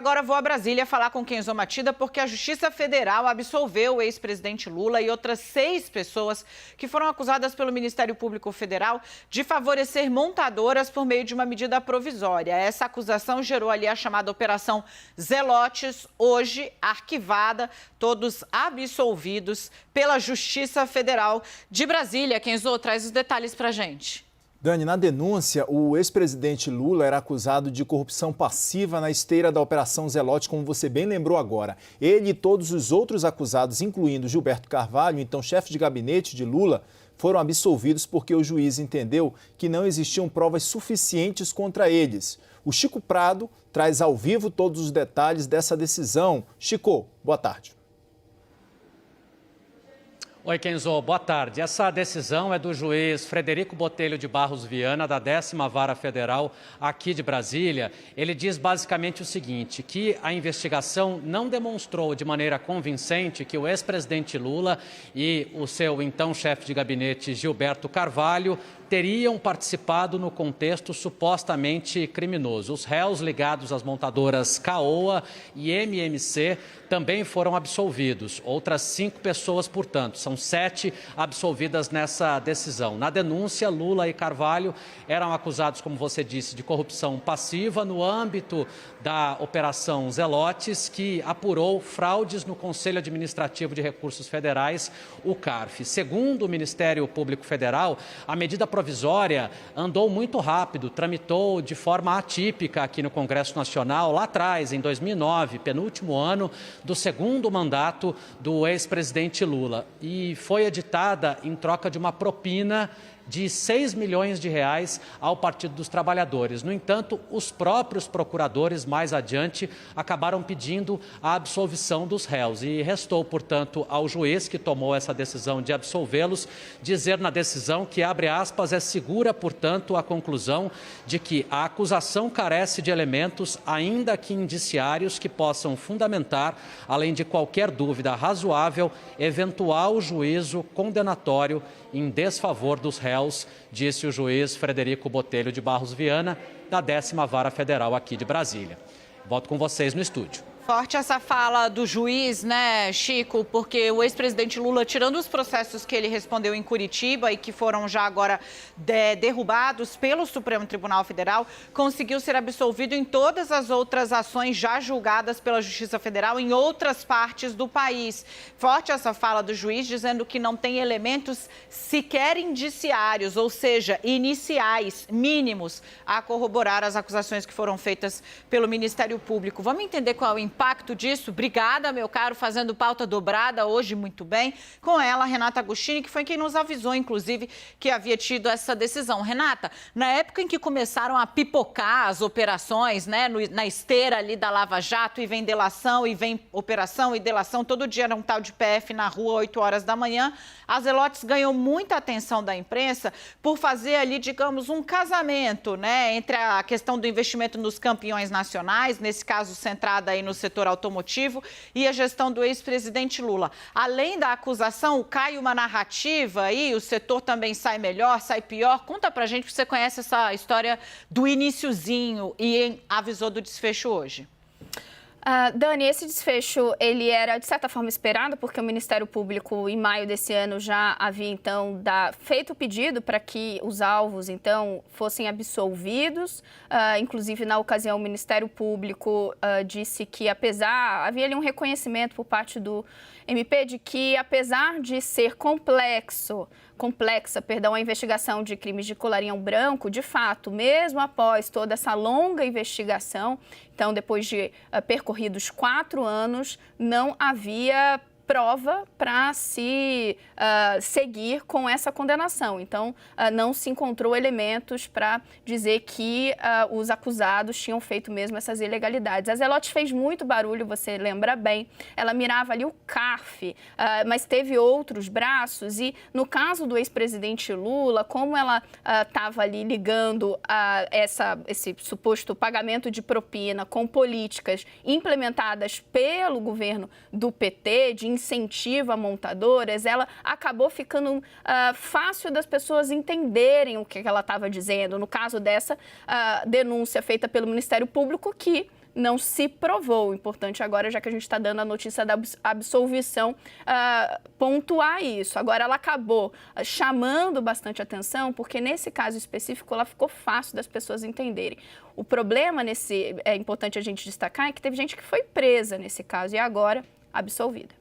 Agora vou a Brasília falar com Kenzo Matida, porque a Justiça Federal absolveu o ex-presidente Lula e outras 6 pessoas que foram acusadas pelo Ministério Público Federal de favorecer montadoras por meio de uma medida provisória. Essa acusação gerou ali a chamada Operação Zelotes, hoje arquivada, todos absolvidos pela Justiça Federal de Brasília. Kenzo, traz os detalhes pra gente. Dani, na denúncia, o ex-presidente Lula era acusado de corrupção passiva na esteira da Operação Zelote, como você bem lembrou agora. Ele e todos os outros acusados, incluindo Gilberto Carvalho, então chefe de gabinete de Lula, foram absolvidos porque o juiz entendeu que não existiam provas suficientes contra eles. O Chico Prado traz ao vivo todos os detalhes dessa decisão. Chico, boa tarde. Oi, Kenzo, boa tarde. Essa decisão é do juiz Frederico Botelho de Barros Viana, da 10ª Vara Federal aqui de Brasília. Ele diz basicamente o seguinte, que a investigação não demonstrou de maneira convincente que o ex-presidente Lula e o seu então chefe de gabinete Gilberto Carvalho teriam participado no contexto supostamente criminoso. Os réus ligados às montadoras Caoa e MMC também foram absolvidos. Outras 5 pessoas, portanto, são 7 absolvidas nessa decisão. Na denúncia, Lula e Carvalho eram acusados, como você disse, de corrupção passiva no âmbito da Operação Zelotes, que apurou fraudes no Conselho Administrativo de Recursos Federais, o CARF. Segundo o Ministério Público Federal, a medida provisória andou muito rápido, tramitou de forma atípica aqui no Congresso Nacional, lá atrás, em 2009, penúltimo ano do segundo mandato do ex-presidente Lula. E foi editada em troca de uma propina de 6 milhões de reais ao Partido dos Trabalhadores. No entanto, os próprios procuradores, mais adiante, acabaram pedindo a absolvição dos réus. E restou, portanto, ao juiz que tomou essa decisão de absolvê-los, dizer na decisão que, abre aspas, é segura, portanto, a conclusão de que a acusação carece de elementos, ainda que indiciários, que possam fundamentar, além de qualquer dúvida razoável, eventual juízo condenatório em desfavor dos réus, disse o juiz Frederico Botelho de Barros Viana, da 10ª Vara Federal aqui de Brasília. Volto com vocês no estúdio. Forte essa fala do juiz, né, Chico? Porque o ex-presidente Lula, tirando os processos que ele respondeu em Curitiba e que foram já agora derrubados pelo Supremo Tribunal Federal, conseguiu ser absolvido em todas as outras ações já julgadas pela Justiça Federal em outras partes do país. Forte essa fala do juiz, dizendo que não tem elementos sequer indiciários, ou seja, iniciais, mínimos, a corroborar as acusações que foram feitas pelo Ministério Público. Vamos entender qual é o impacto disso? Obrigada, meu caro, fazendo pauta dobrada hoje muito bem. Com ela, Renata Agostini, que foi quem nos avisou, inclusive, que havia tido essa decisão. Renata, na época em que começaram a pipocar as operações, né, na esteira ali da Lava Jato, e vem delação, e vem operação e delação, todo dia era um tal de PF na rua, 8 horas da manhã, a Zelotes ganhou muita atenção da imprensa por fazer ali, digamos, um casamento, né, entre a questão do investimento nos campeões nacionais, nesse caso centrada aí no setor automotivo, e a gestão do ex-presidente Lula. Além da acusação, cai uma narrativa aí, o setor também sai melhor, sai pior. Conta pra gente, porque você conhece essa história do iniciozinho e avisou do desfecho hoje. Dani, esse desfecho, ele era, de certa forma, esperado, porque o Ministério Público, em maio desse ano, já havia, então, feito o pedido para que os alvos, então, fossem absolvidos. Inclusive, na ocasião, o Ministério Público disse que, havia ali um reconhecimento por parte do MP de que, apesar de ser complexa, a investigação de crimes de colarinho branco, de fato, mesmo após toda essa longa investigação, então, depois de percorridos 4 anos, não havia prova para se seguir com essa condenação. Então, não se encontrou elementos para dizer que os acusados tinham feito mesmo essas ilegalidades. A Zelotes fez muito barulho, você lembra bem. Ela mirava ali o CARF, mas teve outros braços. E no caso do ex-presidente Lula, como ela estava ali ligando esse suposto pagamento de propina com políticas implementadas pelo governo do PT, de incentivo a montadoras, ela acabou ficando fácil das pessoas entenderem o que ela estava dizendo. No caso dessa denúncia feita pelo Ministério Público, que não se provou. O importante agora, já que a gente está dando a notícia da absolvição, pontuar isso. Agora, ela acabou chamando bastante atenção, porque nesse caso específico, ela ficou fácil das pessoas entenderem. O problema é importante a gente destacar, é que teve gente que foi presa nesse caso e agora absolvida.